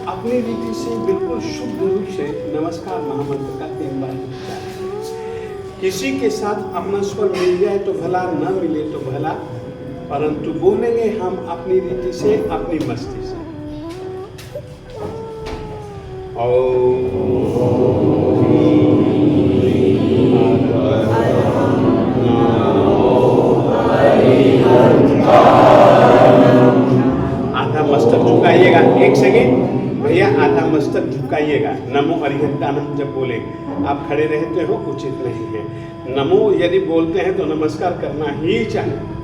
अपनी रीति से बिल्कुल शुद्ध रूप से नमस्कार महामंत्र का 3 बार उच्चारण। किसी के साथ अपना स्वर मिल जाए तो भला, न मिले तो भला, परंतु बोलेंगे हम अपनी रीति से, अपनी मस्ती से। आधा मस्तक झुकाइएगा, 1 सेकेंड भैया, आधा मस्तक झुकाइएगा। नमो अरिहंतानम जब बोले, आप खड़े रहते हो उचित नहीं है। नमो यदि बोलते हैं तो नमस्कार करना ही चाहिए।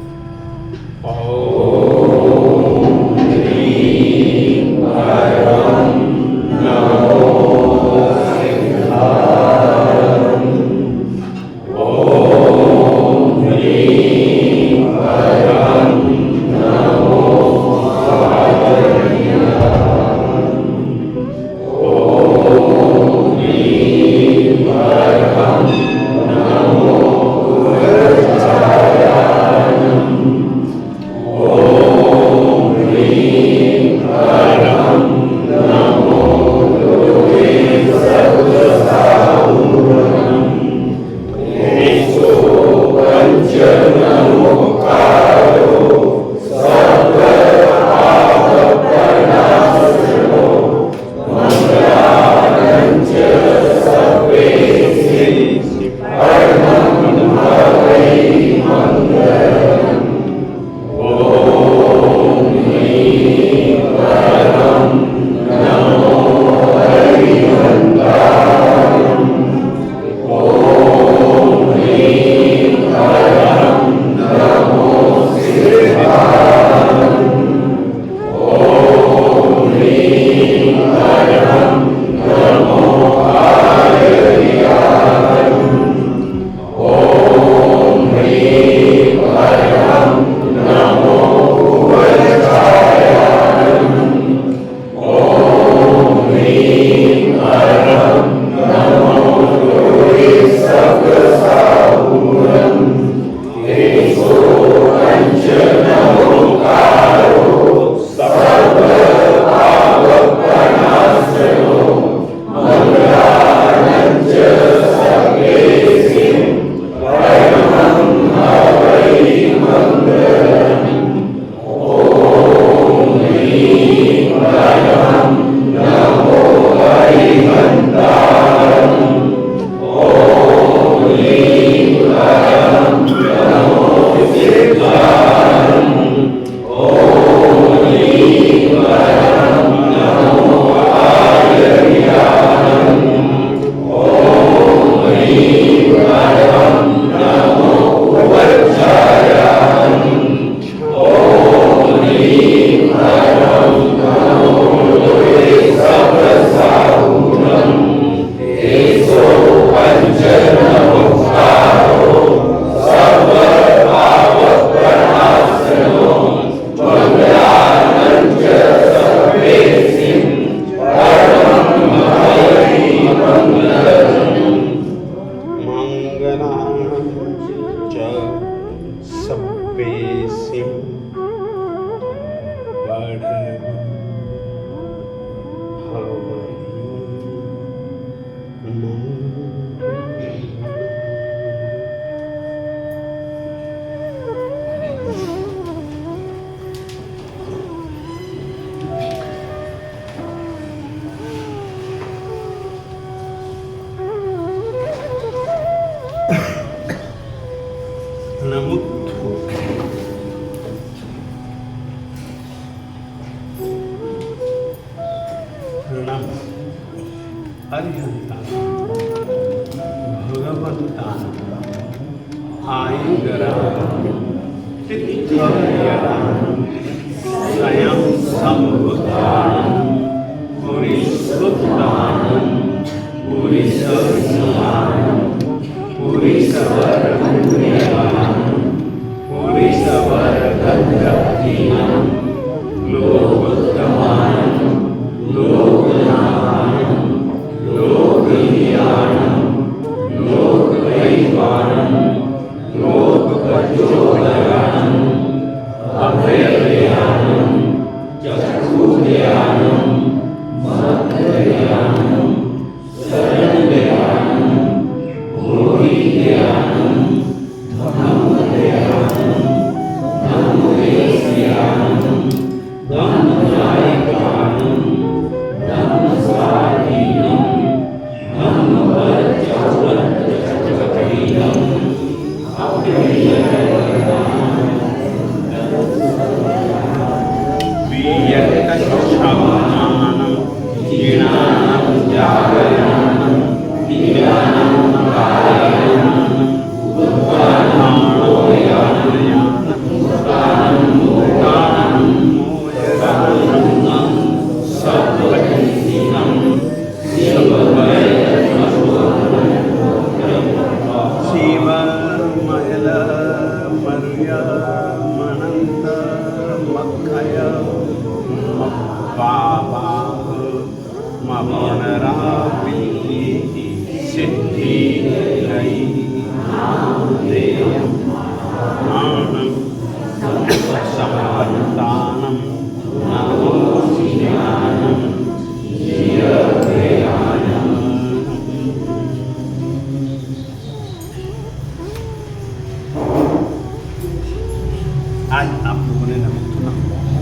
आज आप लोगों ने नमन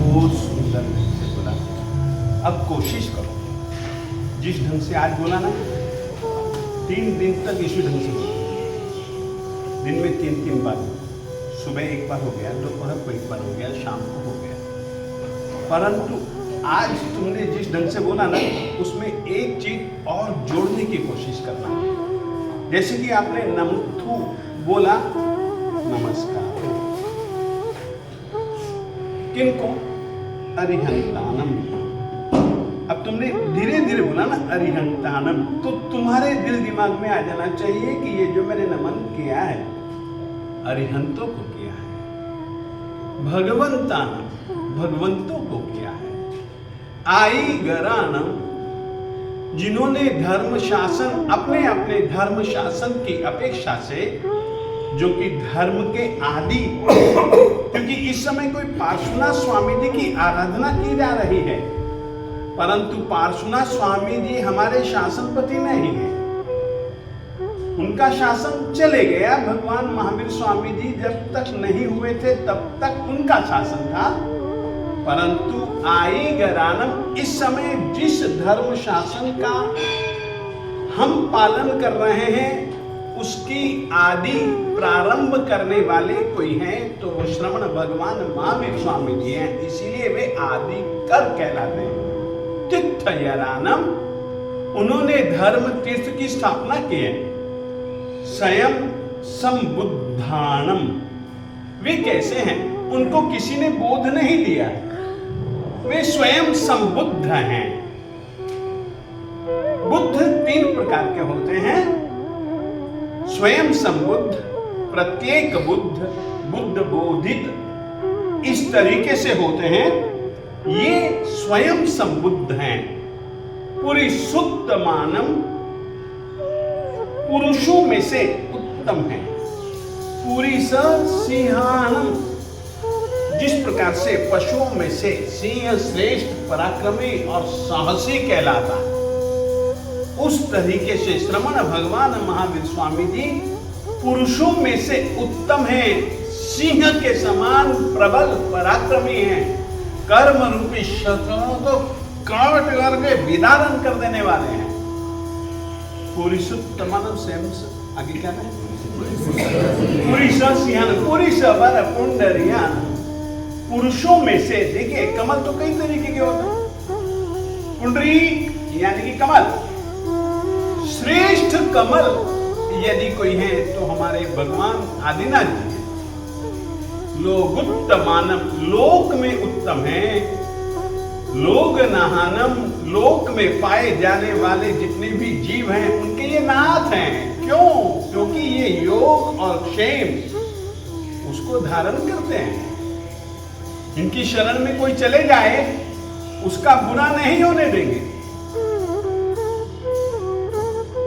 बहुत सुंदर ढंग से बोला। अब कोशिश करो जिस ढंग से आज बोला ना, 3 दिन तक इसी ढंग से बोलो। दिन में 3 बार, सुबह एक बार हो गया, दोपहर को एक बार हो गया, शाम को हो गया। परंतु आज तुमने जिस ढंग से बोला ना, उसमें एक चीज और जोड़ने की कोशिश करना। जैसे कि आपने नमथु बोला, नमस्कार किनको? अरिहंतानम। अब तुमने धीरे धीरे बोला ना अरिहंतानम, तो तुम्हारे दिल दिमाग में आ जाना चाहिए कि ये जो मैंने नमन किया है अरिहंतों को किया है, भगवंतानम भगवंतों को किया है, आई गरानम जिन्होंने धर्म शासन अपने अपने धर्म शासन की अपेक्षा से, जो कि धर्म के आदि, क्योंकि इस समय कोई पार्श्वनाथ स्वामी जी की आराधना की जा रही है, परंतु पार्श्वनाथ स्वामी जी हमारे शासनपति नहीं है। उनका शासन चले गया। भगवान महावीर स्वामी जी जब तक नहीं हुए थे तब तक उनका शासन था। परंतु आई गरानम इस समय जिस धर्म शासन का हम पालन कर रहे हैं उसकी आदि प्रारंभ करने वाले कोई हैं तो वो श्रवण भगवान महावीर स्वामी जी हैं, इसीलिए वे आदि कर कहलाते हैं। तीर्थयरानम उन्होंने धर्म तीर्थ की स्थापना की है। स्वयं संबुद्धानम वे कैसे हैं? उनको किसी ने बोध नहीं दिया, वे स्वयं संबुद्ध हैं। बुद्ध 3 प्रकार के होते हैं, स्वयं संबुद्ध, प्रत्येक बुद्ध, बुद्ध बोधित, इस तरीके से होते हैं। ये स्वयं संबुद्ध हैं। पुरुषोत्तमानम पुरुषों में से उत्तम है। पुरुष सिंहानम जिस प्रकार से पशुओं में से सिंह श्रेष्ठ पराक्रमी और साहसी कहलाता, उस तरीके से श्रवण भगवान महावीर स्वामी जी पुरुषों में से उत्तम हैं, सिंह के समान प्रबल पराक्रमी हैं, कर्म रूपी शत्रुओं को काट करके विदारण कर देने वाले हैं। पुरुषोत्तमानम स्वयं आगे क्या है? पुरुष सिंह पुरुष वर पुंडरियान पुरुषों में से। देखिए कमल तो कई तरीके के होते हैं, पुंडरी यानी कि कमल, श्रेष्ठ कमल यदि कोई है तो हमारे भगवान आदिनाथ जी हैं। लोगुत्तमानम लोक में उत्तम है। लोग नाहनम लोक में पाए जाने वाले जितने भी जीव हैं उनके ये नाथ हैं। क्यों? क्योंकि ये योग और क्षेम उसको धारण करते हैं। इनकी शरण में कोई चले जाए उसका बुरा नहीं होने देंगे।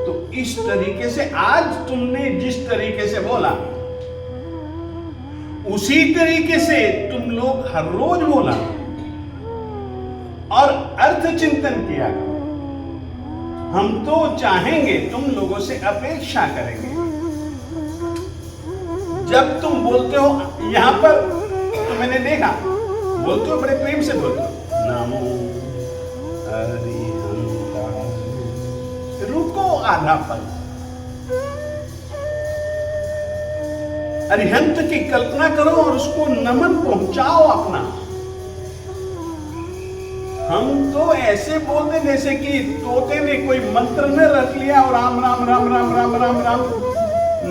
तो इस तरीके से आज तुमने जिस तरीके से बोला उसी तरीके से तुम लोग हर रोज बोला और अर्थ चिंतन किया। हम तो चाहेंगे, तुम लोगों से अपेक्षा करेंगे, जब तुम बोलते हो यहां पर तो मैंने देखा बोलते हो बड़े प्रेम से बोलते हो नमो अरिहंताय। रुको आधा पल, अरिहंत की कल्पना करो और उसको नमन पहुंचाओ अपना। हम तो ऐसे बोलते जैसे कि तोते ने कोई मंत्र न रख लिया और राम राम राम राम राम राम राम।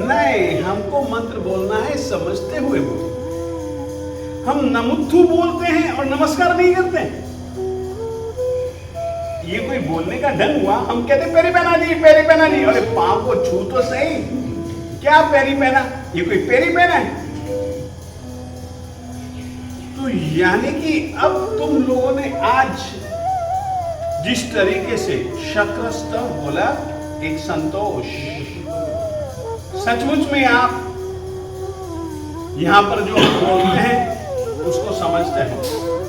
नहीं, हमको मंत्र बोलना है समझते हुए बोलते। हम नमुत्थु बोलते हैं और नमस्कार नहीं करते हैं। ये कोई बोलने का ढंग हुआ? हम कहते पेरी पहना जी, पेरी पहना जी। अरे पांव को छू तो सही, क्या पेरी पहना? ये कोई पेरी पहना है? तो यानी कि अब तुम लोगों ने आज जिस तरीके से शक्रस्तव बोला, एक संतोष, सचमुच में आप यहां पर जो बोलते हैं उसको समझते हैं।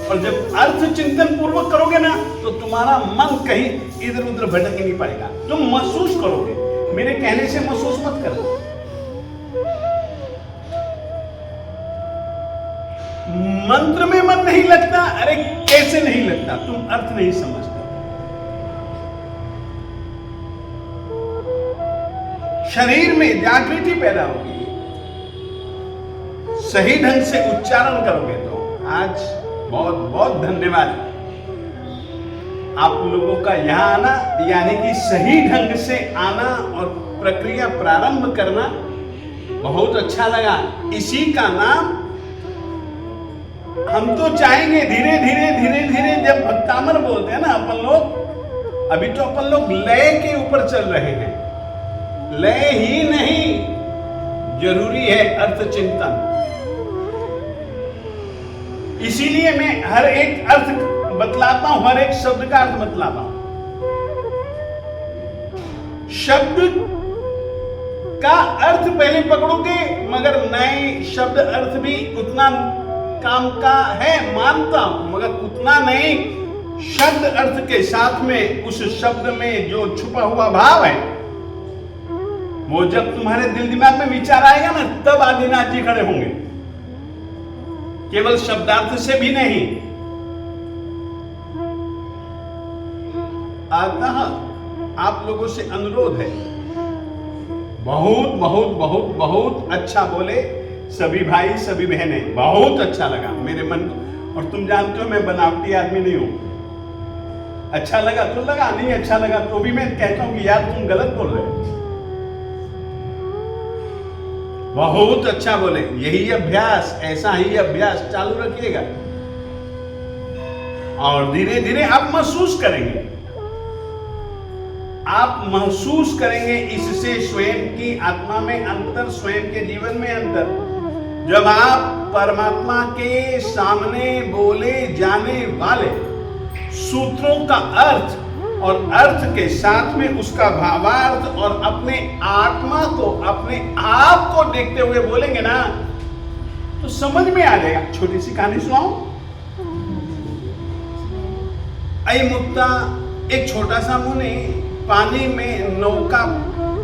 और जब अर्थ चिंतन पूर्वक करोगे ना, तो तुम्हारा मन कहीं इधर उधर भटक ही नहीं पाएगा। तुम महसूस करोगे, मेरे कहने से महसूस मत करो। मंत्र में मन नहीं लगता, अरे कैसे नहीं लगता? तुम अर्थ नहीं समझते। शरीर में जागृति पैदा होगी, सही ढंग से उच्चारण करोगे तो। आज बहुत बहुत धन्यवाद आप लोगों का यहां आना, यानी कि सही ढंग से आना और प्रक्रिया प्रारंभ करना बहुत अच्छा लगा। इसी का नाम हम तो चाहेंगे धीरे धीरे धीरे धीरे, जब भक्तामर बोलते हैं ना अपन लोग, अभी तो अपन लोग लय के ऊपर चल रहे हैं। लय ही नहीं, जरूरी है अर्थ चिंतन। इसीलिए मैं हर एक अर्थ बतलाता हूं, हर एक शब्द का अर्थ बतलाता हूं। शब्द का अर्थ पहले पकड़ोगे, मगर नए शब्द अर्थ भी उतना काम का है, मानता हूं, मगर उतना नहीं। शब्द अर्थ के साथ में उस शब्द में जो छुपा हुआ भाव है, वो जब तुम्हारे दिल दिमाग में विचार आएगा ना, तब आदिनाथ जी खड़े होंगे। केवल शब्दार्थ से भी नहीं। अतः आप लोगों से अनुरोध है, बहुत बहुत बहुत बहुत अच्छा बोले सभी भाई सभी बहनें, बहुत अच्छा लगा मेरे मन को। और तुम जानते हो मैं बनावटी आदमी नहीं हूं। अच्छा लगा तो लगा, नहीं अच्छा लगा तो भी मैं कहता हूं कि यार तुम गलत बोल रहे हो। बहुत अच्छा बोले, यही अभ्यास, ऐसा ही अभ्यास चालू रखिएगा और धीरे धीरे आप महसूस करेंगे। आप महसूस करेंगे इससे स्वयं की आत्मा में अंतर, स्वयं के जीवन में अंतर। जब आप परमात्मा के सामने बोले जाने वाले सूत्रों का अर्थ और अर्थ के साथ में उसका भावार्थ और अपने आत्मा को, अपने आप को देखते हुए बोलेंगे ना, तो समझ में आ जाएगा। छोटी सी कहानी सुनाऊं? अय मुक्ता, एक छोटा सा मुनि पानी में नौका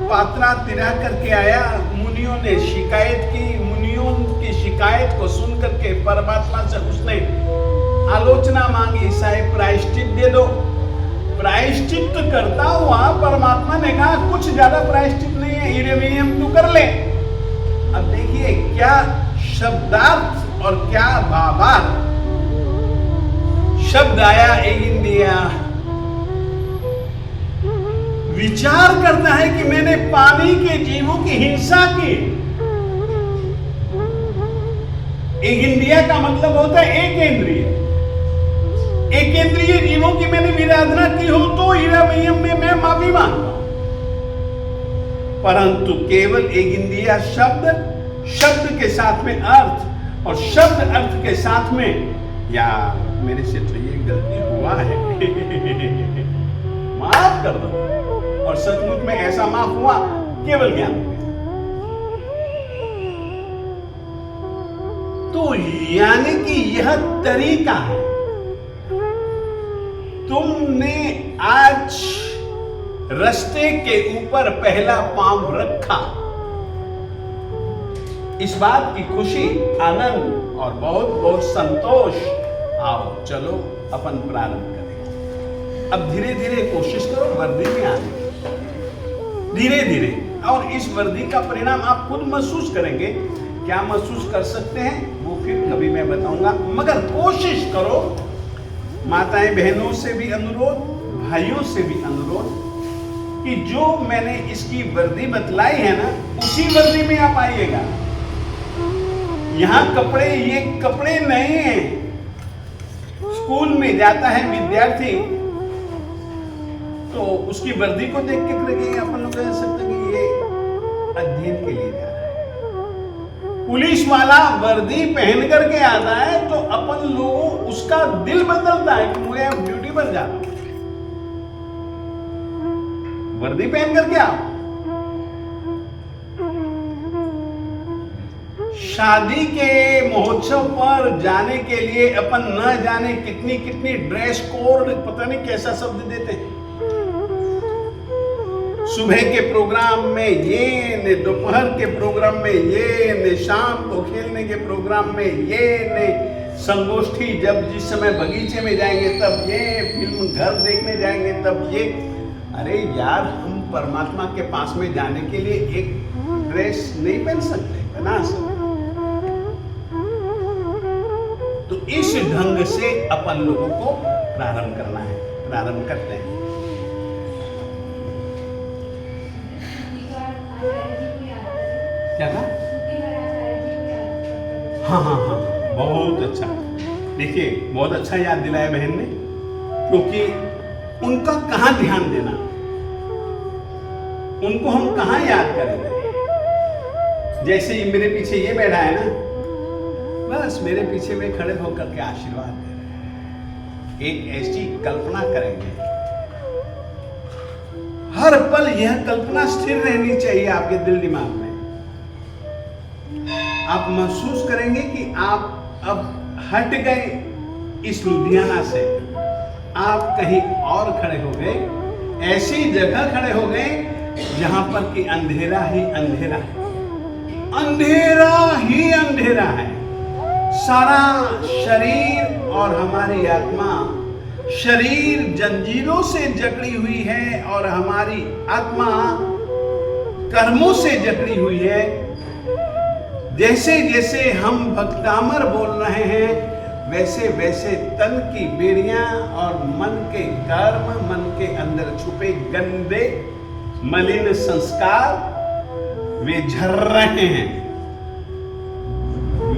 पात्रा तिरा करके आया। मुनियों ने शिकायत की, मुनियों की शिकायत को सुन करके परमात्मा से उसने आलोचना मांगी, साहेब प्रायश्चित दे दो। प्रायश्चित करता हुआ परमात्मा ने कहा कुछ ज्यादा प्रायश्चित नहीं है, हिरण्यम तू कर ले। अब देखिए क्या शब्दार्थ और क्या भावार्थ। शब्द आया एक इंडिया, विचार करता है कि मैंने पानी के जीवों की हिंसा की। एक इंडिया का मतलब होता है एक इंद्रिय। एक इंद्रिय जीवों की मैंने विराधना की हो तो हिरण्यम में मैं माफी मांगता हूं। परंतु केवल एक इंद्रिय शब्द, शब्द के साथ में अर्थ और शब्द अर्थ के साथ में, यार मेरे से तो ये गलती हुआ है माफ कर दो। और सचमुच में ऐसा माफ हुआ केवल ज्ञान में। तो यानी कि यह तरीका है। तुमने आज रास्ते के ऊपर पहला पांव रखा, इस बात की खुशी, आनंद और बहुत बहुत संतोष। आओ चलो अपन प्रारंभ करें। अब धीरे धीरे कोशिश करो वर्दी में आने, धीरे धीरे। और इस वर्दी का परिणाम आप खुद महसूस करेंगे। क्या महसूस कर सकते हैं वो फिर कभी मैं बताऊंगा, मगर कोशिश करो माताएं बहनों से भी अनुरोध, भाइयों से भी अनुरोध कि जो मैंने इसकी वर्दी बतलाई है ना, उसी वर्दी में आप आइएगा। यहाँ कपड़े, ये कपड़े नहीं हैं। स्कूल में जाता है विद्यार्थी तो उसकी वर्दी को देख के लगेगा, अपन लोग कह सकते हैं कि ये अध्ययन के लिए जा रहा है। पुलिस वाला वर्दी पहन करके आता है तो अपन लोगों उसका दिल बदलता है कि मुझे ड्यूटी पर जाना, वर्दी पहन करके आओ। शादी के महोत्सव पर जाने के लिए अपन न जाने कितनी कितनी ड्रेस कोड, पता नहीं कैसा शब्द देते हैं। सुबह के प्रोग्राम में ये, ने दोपहर के प्रोग्राम में ये, ने शाम को खेलने के प्रोग्राम में ये, ने संगोष्ठी जब जिस समय बगीचे में जाएंगे तब ये, फिल्म घर देखने जाएंगे तब ये। अरे यार, हम परमात्मा के पास में जाने के लिए एक ड्रेस नहीं पहन सकते, बना सकते। तो इस ढंग से अपन लोगों को प्रारंभ करना है, प्रारंभ करते हैं। क्या था? हाँ हाँ हाँ, बहुत अच्छा। देखिए, बहुत अच्छा याद दिलाया बहन ने, क्योंकि उनका कहाँ ध्यान देना, उनको हम कहाँ याद करेंगे। जैसे ये मेरे पीछे ये बैठा है ना, बस मेरे पीछे में खड़े होकर के आशीर्वाद दे रहे हैं। एक ऐसी कल्पना करेंगे, हर पल यह कल्पना स्थिर रहनी चाहिए आपके दिल दिमाग में। आप महसूस करेंगे कि आप अब हट गए इस लुधियाना से, आप कहीं और खड़े हो गए, ऐसी जगह खड़े हो गए जहां पर कि अंधेरा ही अंधेरा है, अंधेरा ही अंधेरा है। सारा शरीर और हमारी आत्मा, शरीर जंजीरों से जकड़ी हुई है और हमारी आत्मा कर्मों से जकड़ी हुई है। जैसे जैसे हम भक्तामर बोल रहे हैं, वैसे वैसे तन की बेड़ियां और मन के कर्म, मन के अंदर छुपे गंदे मलिन संस्कार वे झर रहे हैं,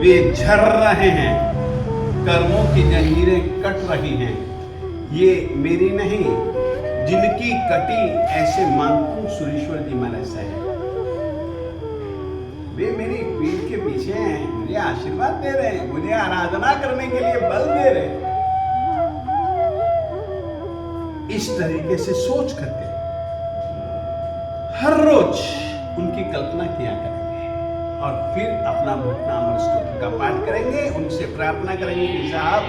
वे झर रहे हैं। कर्मों की जंजीरें कट रही हैं। ये मेरी नहीं, जिनकी कटी ऐसे मानकू सुरेश्वर जी महाराज साहब, वे मेरी पीठ के पीछे हैं, मुझे आशीर्वाद दे रहे हैं, मुझे आराधना करने के लिए बल दे रहे हैं। इस तरीके से सोच करके हर रोज उनकी कल्पना किया करेंगे और फिर अपना भक्तामर स्तोत्र का पाठ करेंगे। उनसे प्रार्थना करेंगे कि साहब,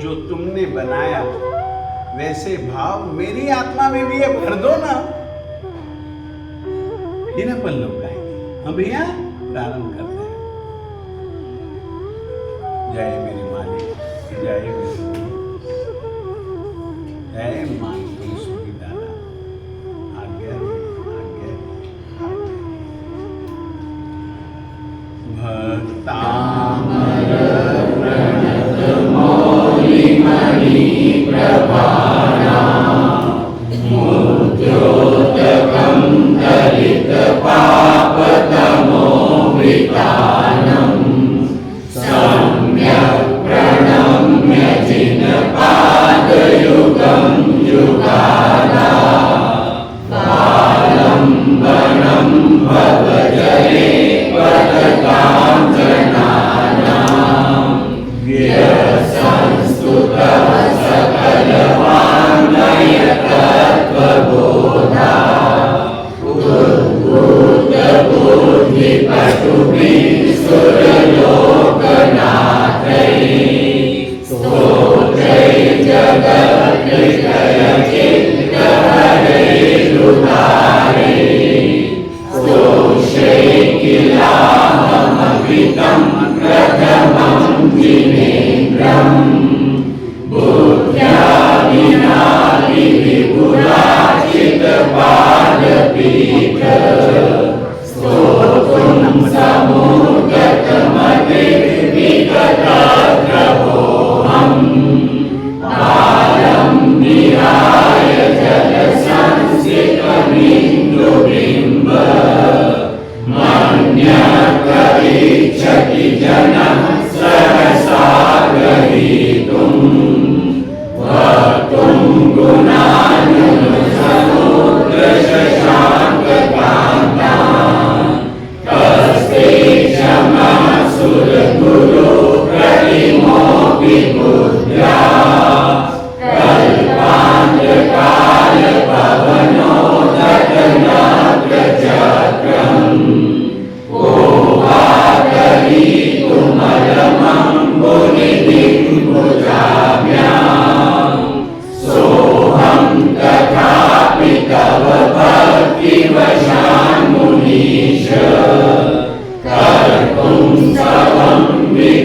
जो तुमने बनाया वैसे भाव मेरी आत्मा में भी है, भर दो ना। फिर अपन लोग गाएंगे। हम भैया प्रारंभ करते हैं। जय मेरे मालिक, जय मेरे जय माई तुलसी दादा, आज्ञा आज्ञा भक्तामर प्रणत मौलि मणि प्रभाना मुद्योतकं दलित पापतमोमृतानं सम्यक् प्रणम्य जिनपादयुगं युगादा वालम्बनं भवजले पदकाञ्चनानां व्यसंस्तुतः सकलवाङ्मयतत्त्वबोधा उद्भूतबुद्धिपटुभिः सुरलोकनाथैः स्तोत्रैः जगत्कृतयचित्तहरैरुदारैः स्तोत्रैः किलाहमकृतं प्रथमं जिनेन्द्रम् बुद्ध्या विना विपुलाचितपादपीठ स्तोत्रं समुद्गतमतिर्विगतद्रवोऽहम्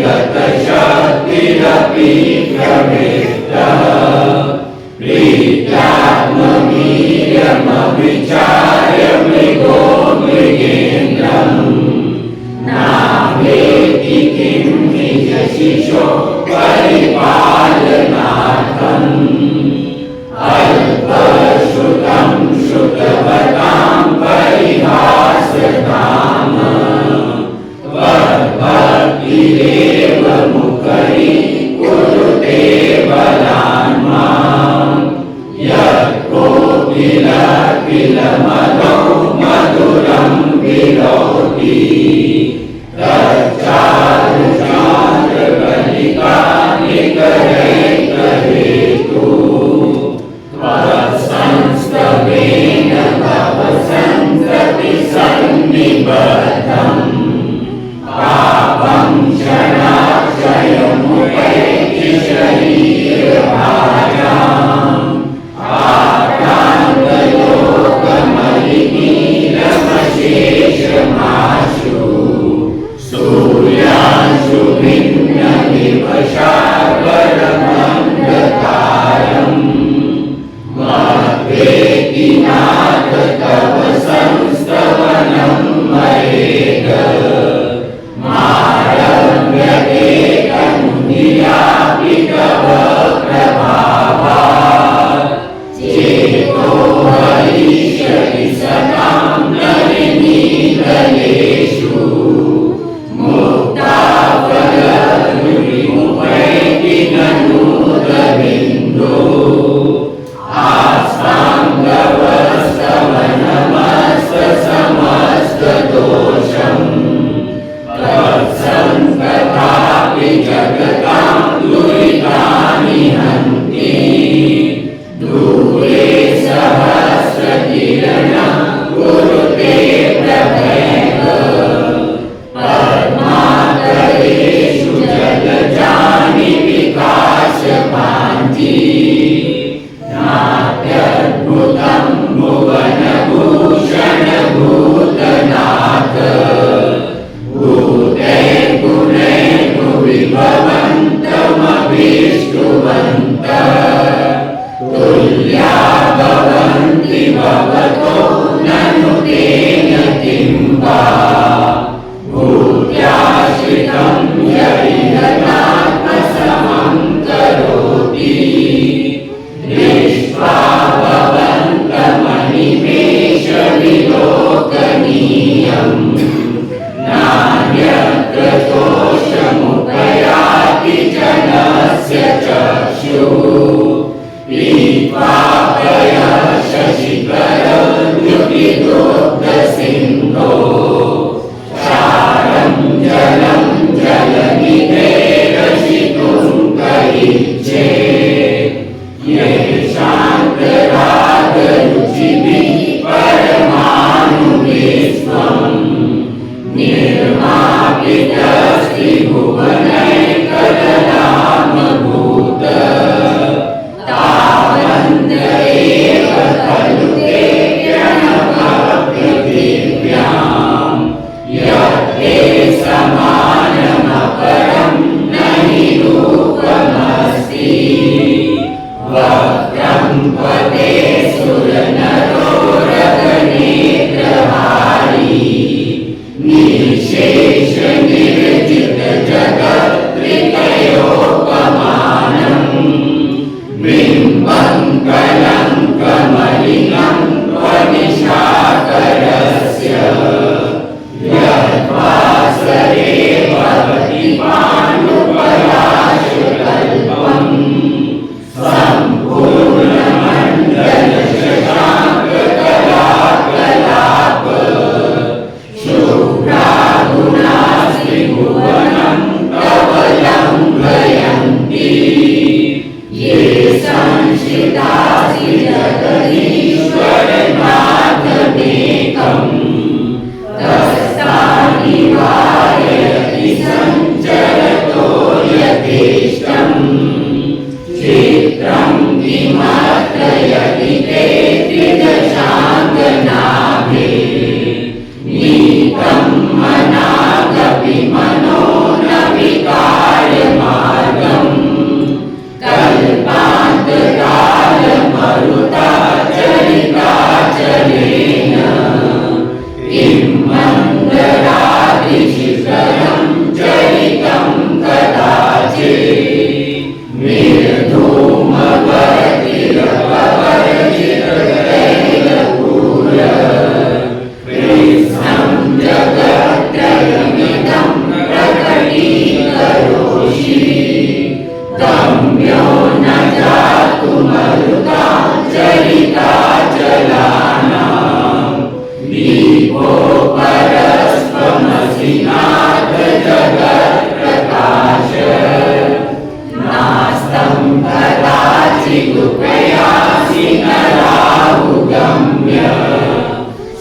गतशक्तिरपि प्रवृत्तः प्रीत्यात्मवीर्यमभिचार्य मृगो मृगेन्द्रम् नावेति किं निजशिशो परिपालनार्थम् अल्पश्रुतं श्रुतवतां परिहासताम् भक्तिरेव मुखरी कुरुते बलान्मा यत्कोऽपि लकिलमधौ मधुरं विरोति तच्चारुचान्द्रकलिका निकरैकहेतु त्वत्संस्तवेन तव सन्तति सन्निबद्धम् पापं क्षणाक्षयमुपैति शरीरभाजाम् आकान्तलोकमलिनीलमशेषमाशु सूर्याशु भिन्नविवशावरम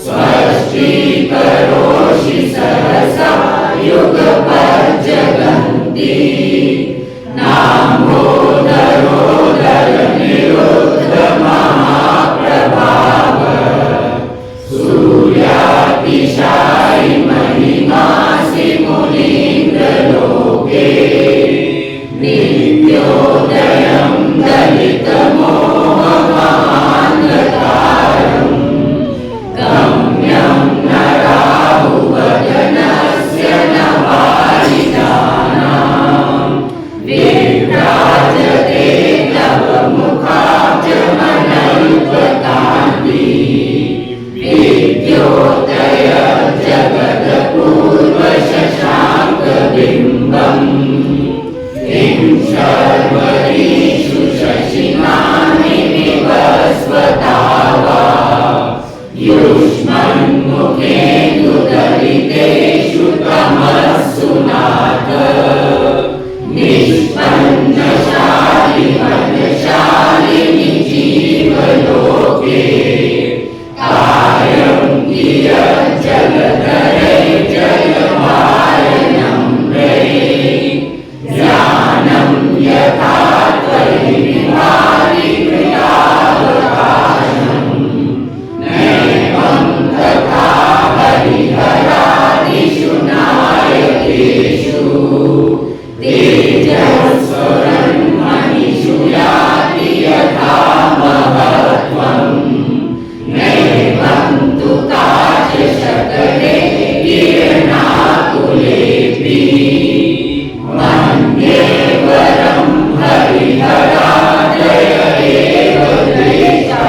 स्वस्तिकरोषि सहसा युगपज्जगन्ति नाम्भोदरोदरनिरुद्धमहाप्रभाव सूर्यातिशायि महिमासि मुनीन्द्रलोके नित्योदयं दलितमोहमान्धकारम् गम्यं न राहुवदनस्य न वारिदानाम् विभ्राजते तव मुखाब्जमनल्पकान्ति विद्योतय जगदपूर्वशशाङ्कबिम्बम् किं शर्वरीषु शशिनानि विवस्वतावा युष्मन्मुखेन्दुदलितेषु तमस्सु नाथ निष्पन्नशालिमनशालिनि जीवलोके कायं कियज्जलधरे जलवारनम्रे ज्ञानं यथा त्वयि विभाति कृतावकाशम् नैवं तथा हरिहरादिषु नायकेषु तेजस्वरन्मणिषु याति यथा महत्त्वम् नैवं तु काचशकले किरणाकुलेऽपि मन्ये वरं हरिहरादय एव दृष्टा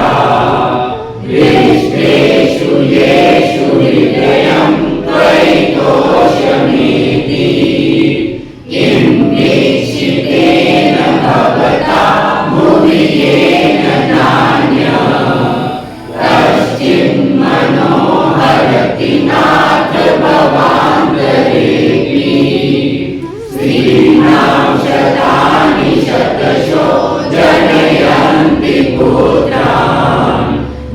दृष्टेषु येषु हृदयं त्वयि तोषमिति किं दीक्षितेन भवता भुवि येन नान्यः कश्चिन्मनोहरति नाथ भवान्तरेऽपि श्रीणां शतानि शतशो जनयन्ति पुत्रान्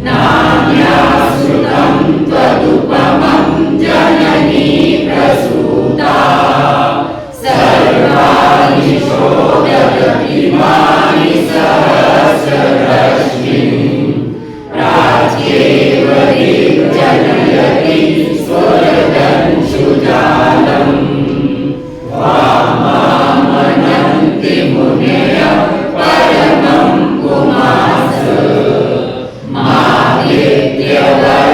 नान्याश्रुतं त्वदुपमं जननी प्रसूता सर्वाणि शोधकमिमानि सहस्ररश्मिन् प्राच्येव दिग्जनयति स्वरदंशुजालम् वामामनन्ति मुनयः परमं पुमांस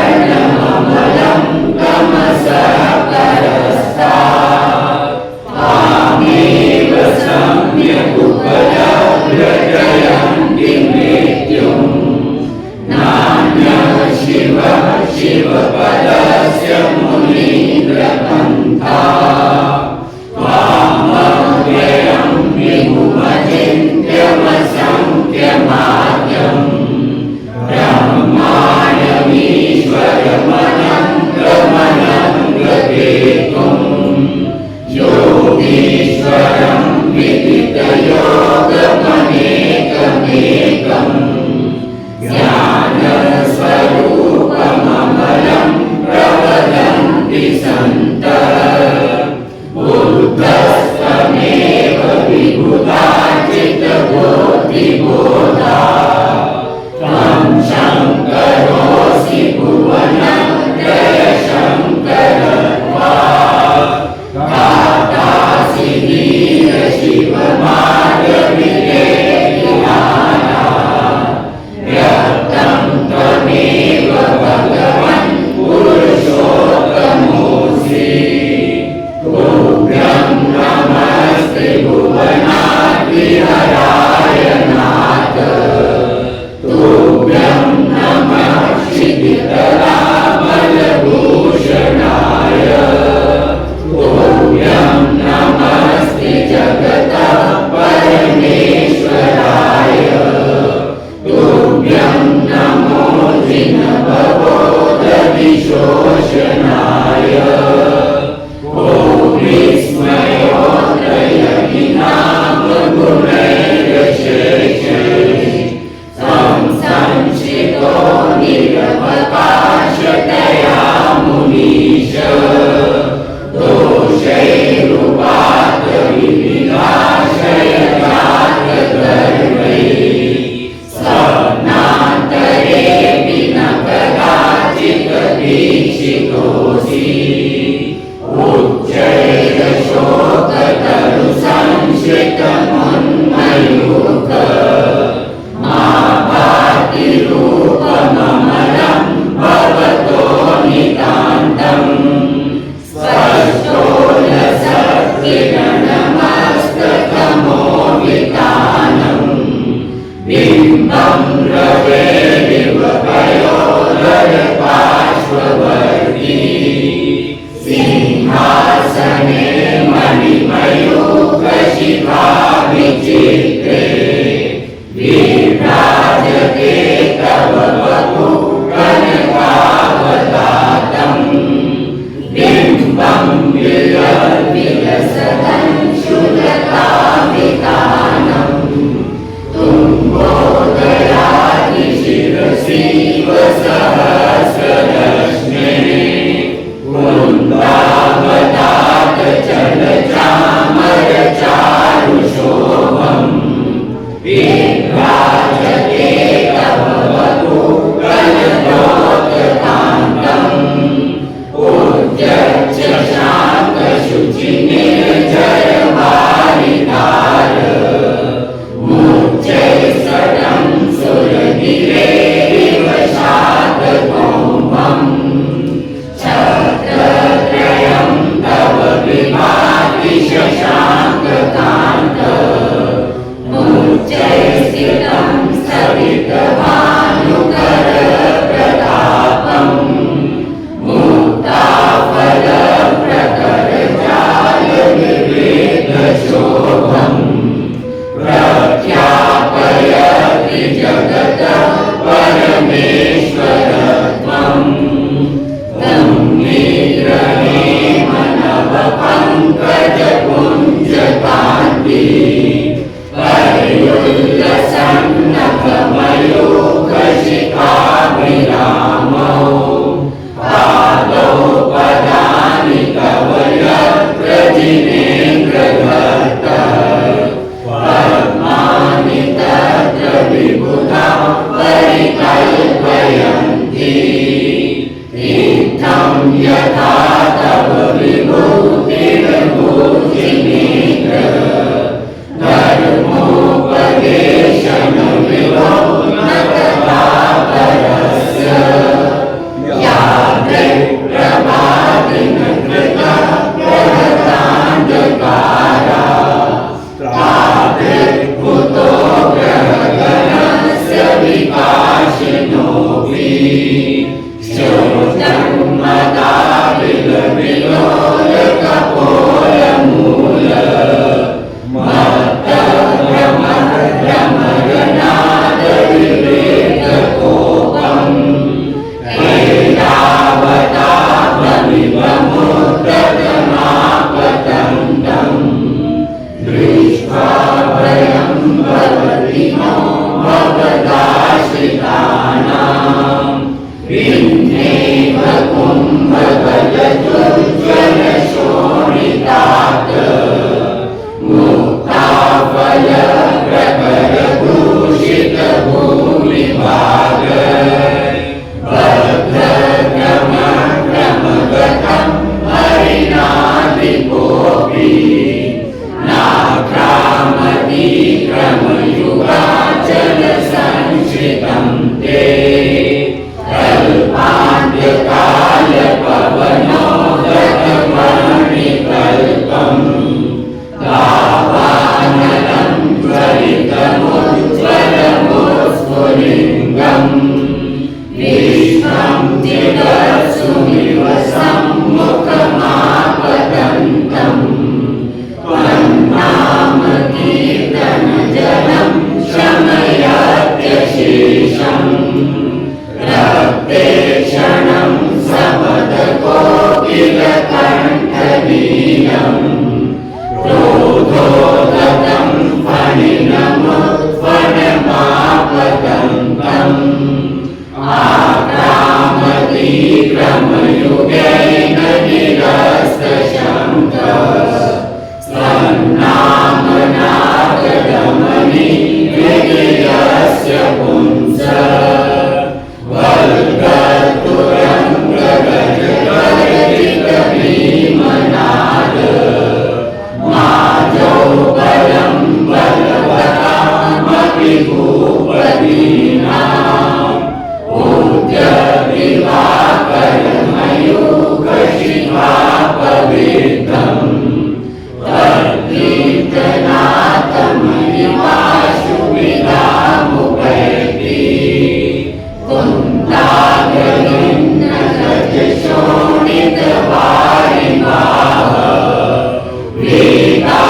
मादित्यवर्णममलं तमसः परस्तात् त्वामेव सम्यगुपलभ्यजयन्ति मृत्युम् नान्यः शिवः शिवपदस्य मुनीन्द्रपन्था त्वामव्ययं विभुमचिन्त्यमसङ्ख्यमाद्यम् ब्रह्माण्डमीश्वरमनन्तमनन्तकेतुम् योगीश्वरं विदितयोगमनेकमेकम् ज्ञानस्वरूपममलं प्रवदन्ति सन्तः शितोषि उच्चैरशोकतरु संश्रितमुन्मयूख मा भाति रूपममलं भवतो नितान्तम् स्पष्टोलसत्किरणमस्तकमोहितानम् बिम्बं रवेरिव पयोधरपार्श्ववर्ती सिंहासने मणिमयूखशिखाभिचित्रे विभ्राजते तव वपु कनकावतातम् बिम्बं विलसदंशुलतावितानम् तुम्बोदयादिशिरसीव सहस्ररश्मे कुन्दावतातचलचामरचारुशोभम् विभ्राजते तव वपु कनकोत्कान्तम् उद्यच्च शान्तशुचिनिर्झरवारिधार मुच्चैस्तटं सुरगिरेरिव शातकौमम् छत्रत्रयं तव विभाति शशाङ्ककान्त मुच्चैस्थितं स्थगितभानुकरप्रतापम् मुक्ताफलप्रकरजालविवेकशोभम् प्रख्यापयति जगतः परमेश्वरत्वम् तं निग्रहेमनवपङ्कजपुञ्जकान्ति पर्युल्लसन्नखमयूखशिखाभिरामौ पादौ पदानि तव यत्र जिनेन्द्रघट्टः पद्मानि तत्र विबुधा परिकल्पयन्ति इत्थं यथा तव विभूतिर्भूतिनेत्र धर्मोपदेशनविदो न तथा परस्य यादृक्प्रभातिनकृतः प्रहतान्धकारा तादृक्भूतो ग्रहगणस्य विकाशिनोऽपि श्रोत्रं मदाविलविलोलकपोलमूल मत्तभ्रमरनादविवेककोपम् ऐरावताभमिवमुद्रतमापतन्तम् दृष्ट्वा भयं भवति नो भवदाश्रितानाम् भिन्नेव कुम्भफलदुज्ज्वलशोणितात् मुक्ताफलप्रकरदूषितभूमिभाग भद्रक्रमक्रमगतं हरिणादिकोऽपि नाक्रामतीक्रमयुगाचलसंश्रितं ते कल्पान्त्यकालपवनो गतमणिकल्पम् दावानलं त्वरितमुज्ज्वलमुस्फुलिङ्गम् विश्वं चिदर्शुमिव सम्मुखमापतन्तम् त्वन्नामकीर्तनजलं शमयत्यशेषम् रक्ते क्षणं समदकोकिलकण्ठनीलम् क्रोधोदतं फणिनमुत्फणमापतन्तम् आक्रामतीक्रमयुगेन निरस्तशङ्कः स्वन्नामनादमनि विजयस्य पुंसः वल्गतुरङ्गगज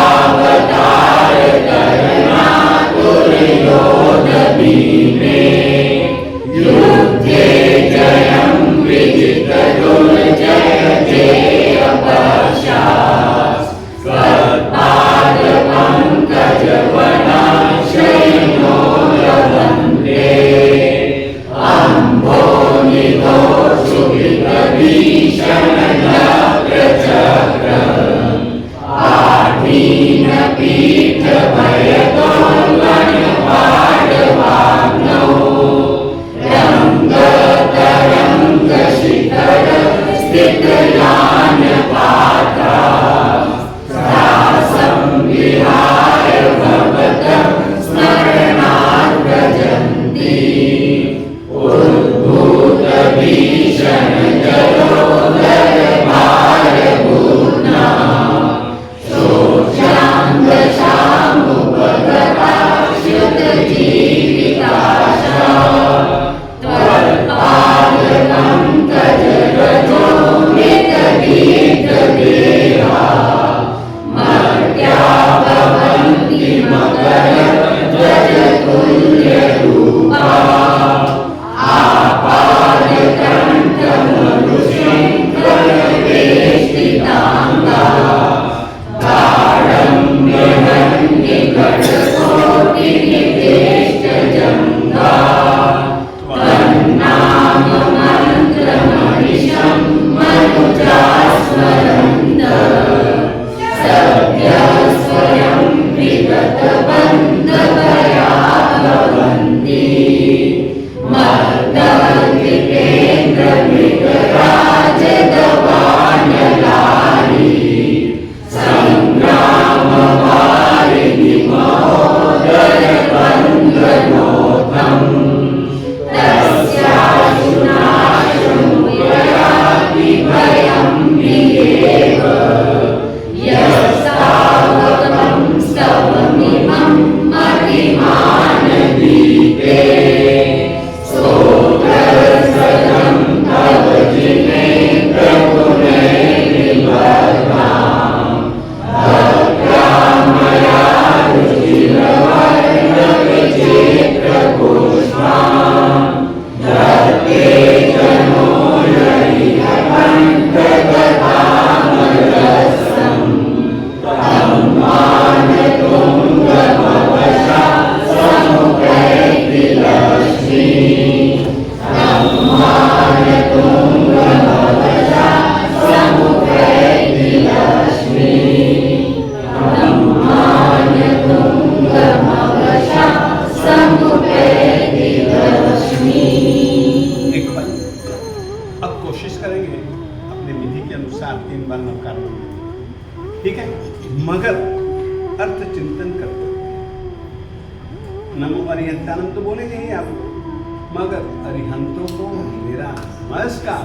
वेदावतार करना दुर्योध भीमे युद्धे जयं विजित दुर्जय जय पश्चात् त्वत्पाद पंकज वनाशयनो लभन्ते अम्भो निधो सुवित भीषण चक्र आधीन पीठ भयदोलन पाडवाग्नो रंग तरंग शिखर स्थित यान पाता त्रासं विहाय भवत स्मरणात् भजन्ति उद्भूत भीषण जलोदर भार भूना शोचांग शामुपगताच्युत जीविताशा त्वत्पाद पंकज रजोमृत दीर्घ देहा मर्त्याभवन्ति मकर ध्वज तुल्य रूपा आपाद कंठ मरुशंकर वेष्टितांगा तारम्य हन्य खड्गकोटि निवेष्ट जंगा त्वन्नाम मंत्र मनिषं मनुजास्मरन्त सद्य स्वयं विगत बन्धभया भवन्ति मर्दकृतेन्द्र मृगराज गवानलारी संग्राम वारिधि महोदय बन्धनोऽहम् तस्याशुनाशमुपयाति भयं विहेव यस्तावकं स्तवमिमं मतिमानदीते सोऽग्रसदं तव जिनेन्द्र पुनैर्निबध्नाम् भद्रामया रुचिरवर्णविचित्रपुष्पाम् धत्ते जनो ललितकण्ठगदामरसम् तं मानतुङ्गमवशा समुपैति लक्ष्मी तं मानतुङ्गमवशा समुपैति लक्ष्मी तं मानतुङ्गमवशा समुपैति लक्ष्मी। एक बार अब कोशिश करेंगे अपने विधि के अनुसार 3 बार नमकार बोलने, ठीक है, मगर अर्थ चिंतन करते हुए। नमो अरिहंतानम तो बोलेंगे ही आप, मगर अरिहंतों को मेरा नमस्कार,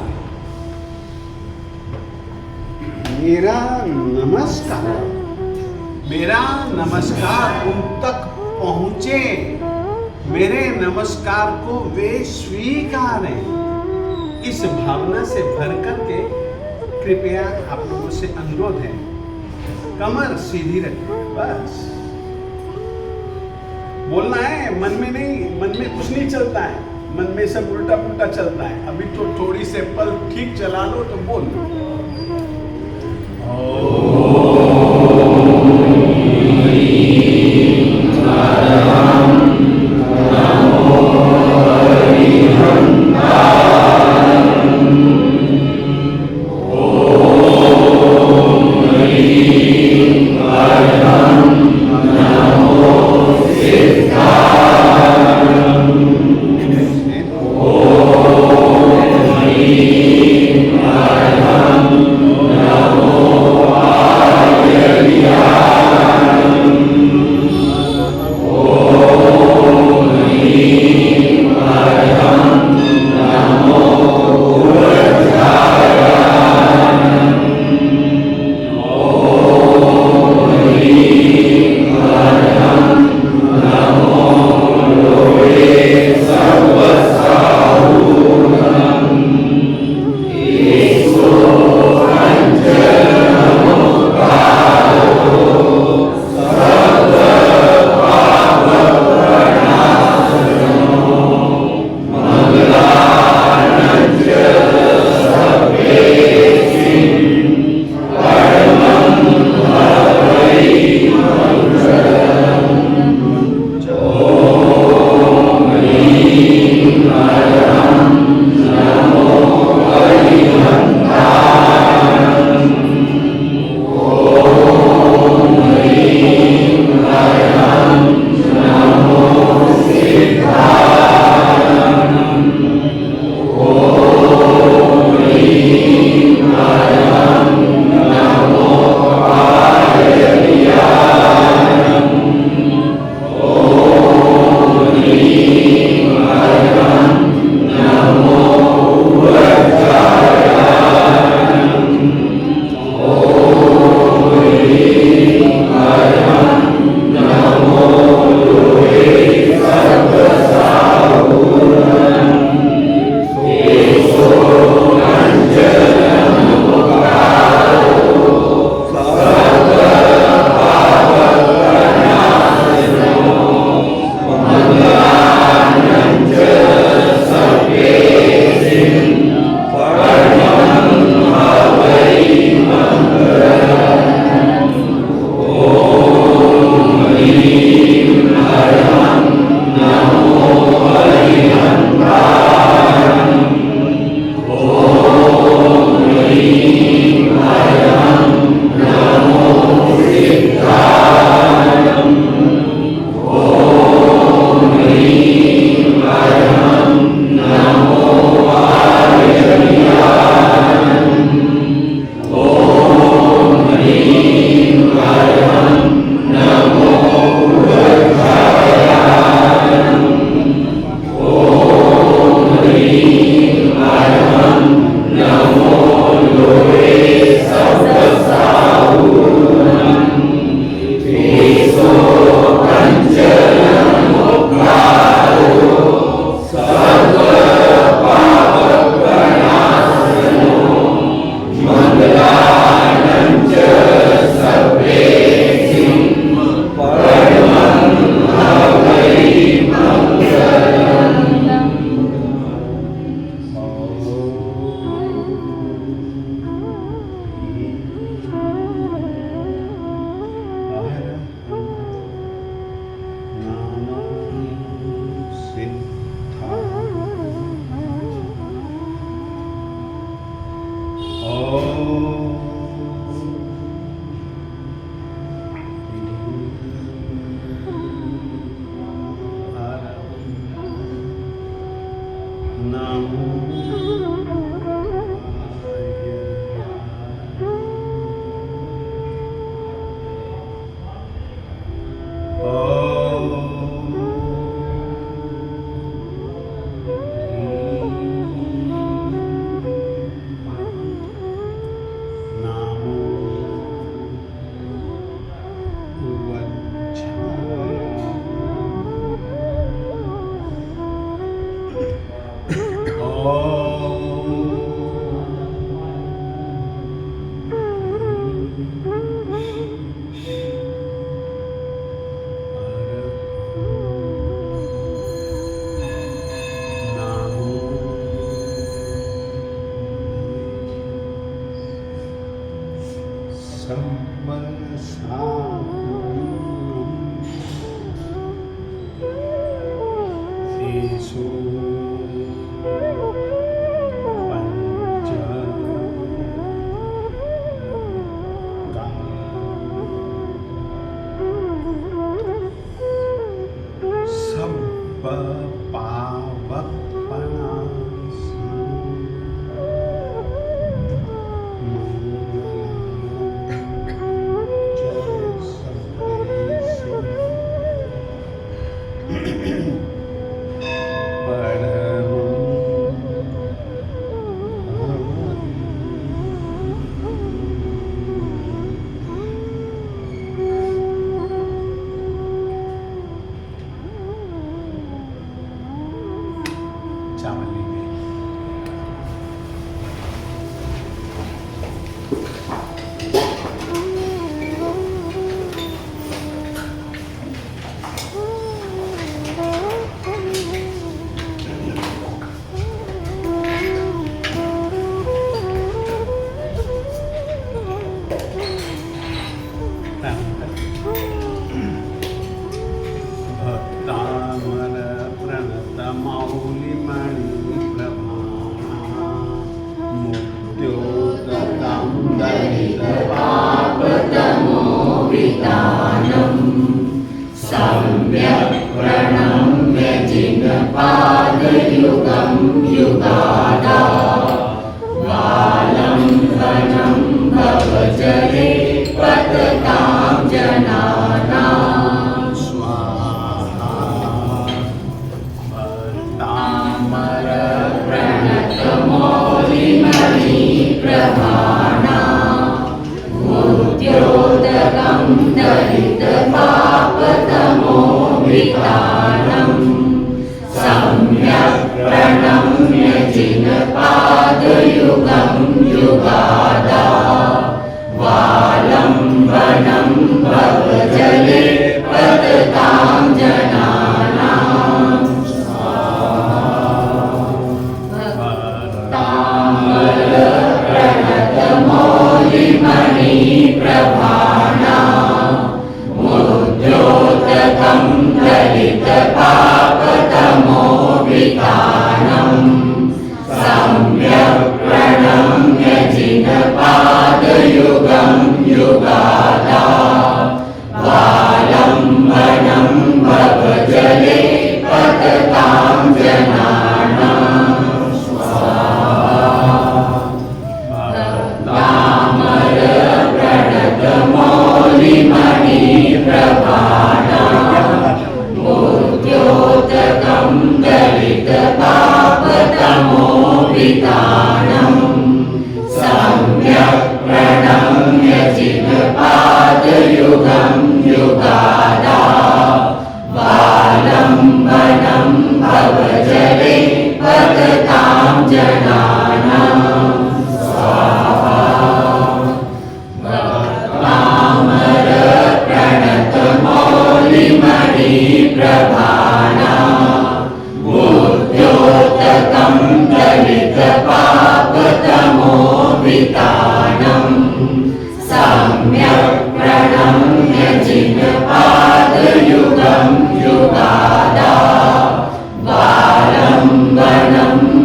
मेरा नमस्कार, मेरा नमस्कार उन तक पहुंचे, मेरे नमस्कार को वे स्वीकारें। इस भावना से भर करके कृपया आप लोगों से अनुरोध है, कमर सीधी रखें, बस बोलना है, मन में नहीं, मन में कुछ नहीं चलता है, मन में सब उल्टा पुल्टा चलता है। अभी तो थोड़ी से पल ठीक चला लो तो बोल लो। नमो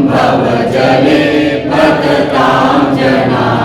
भवजले पततां जना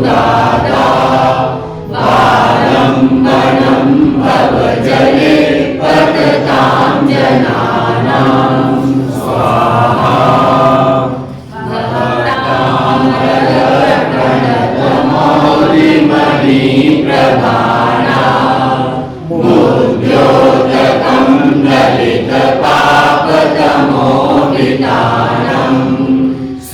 युगादा वालम्बनं भवजले पततां जनानां स्वाहा भवतामरप्रणतमौलिमणिप्रभाणा मुद्योतकं ललितपापतमोहितानं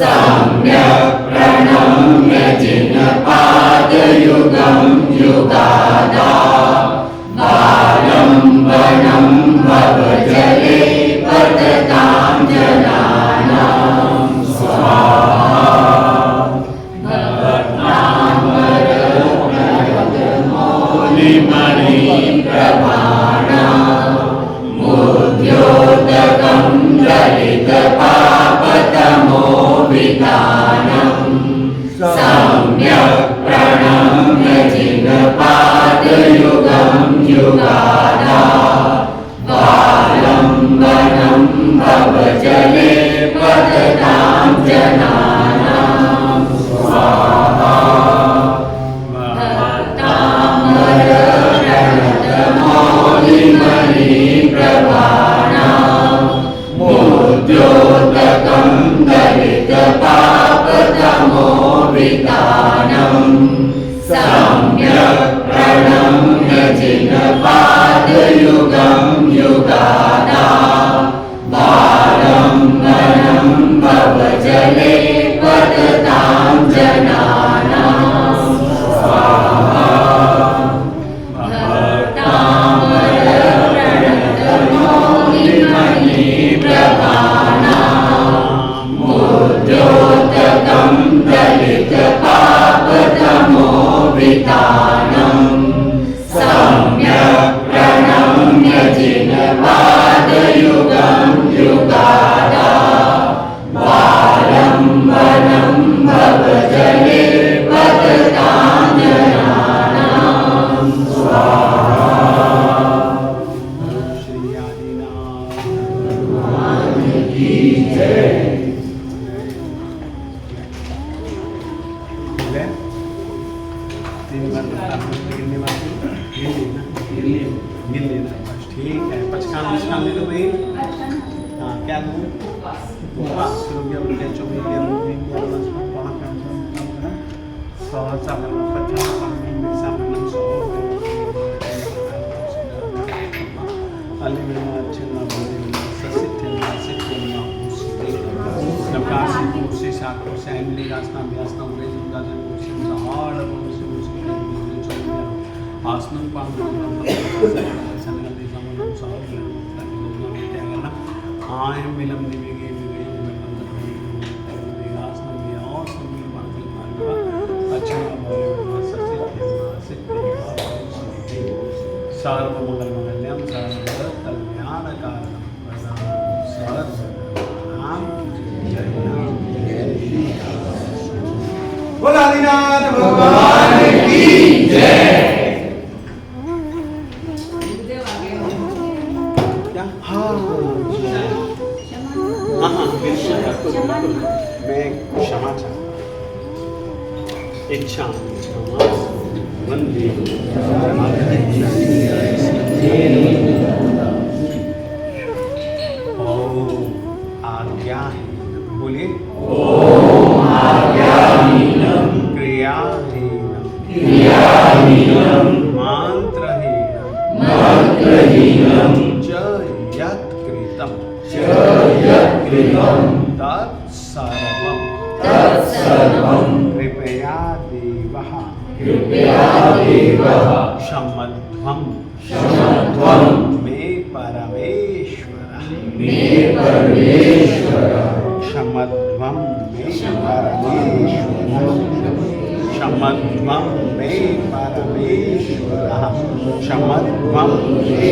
सम्यक् प्रणम्य जिनपादयुगं युगादा वालम्बनं भवजले पततां जनानां स्वाहा भवतामरप्रणतमौलिमणिप्रभाणा मुद्योतकं ललितपापतमोहितानं सम्यक् प्रणम्य जिनपादयुगं युगादा वालम्बनं भवजले पततां जनानां स्वाहा भवतामरप्रणतमौलिमणिप्रभाणा मुद्योतकं ललितपापतमोहितानं सम्यक् प्रणम्य जिनपादयुगं युगादा वालम्बनं भवजले पततां जनानां स्वाहा भवतामरप्रणतमौलिमणिप्रभाणा मुद्योतकं ललितपापतमोहितानं सम्यक् प्रणम्य जिनपादयुगं युगादा वालम्बनं भवजले पततां जनानां स्वाहा श्री आदिनाथ भगवान की जय। ले 3 बार गिनने वाले गिन लेना बस ठीक है। पचकान ले लो भाई। हाँ क्या लूँ उपवास रोग्य उल्टे चौबीस सहसा पचास सर्वमंगलमांगल्यं सर्वकल्याणकारणं सर्वनाम जय बोला आदिनाथ भगवान की जय। क्या हाँ बिल्कुल मैं क्षमा चाहता इच्छा वंदे ओम आज्ञा बोलिए ओम आज्ञाहीनं क्रियाहीनं मंत्रहीनं च यत्कृतं तत्सर्वं कृपया देवः क्षमध्वं मे परमेश्वरः क्षमध्वं मे परमेश्वरः क्षमध्वं मे परमेश्वरः क्षमध्वं मे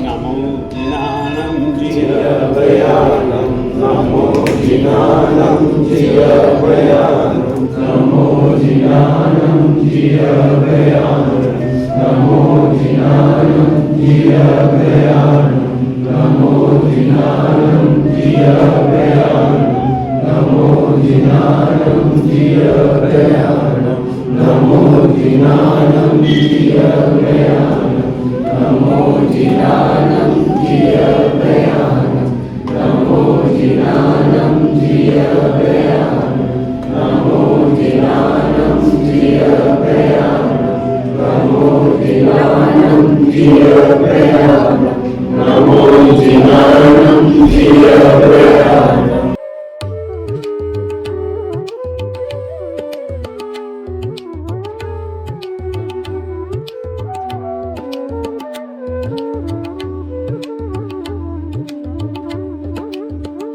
नमो ज्ञानं जिरवयानं नमो जिनानं जियभयानं नमो जिनानं जियभयानं नमो जिनानं जियभयानं नमो जिनानं जियभयानं नमो जिनानं जियभयानं नमो जिनानं जियभयानं नमो जिनानं जियभयानं नमो जिनानं जियभयानं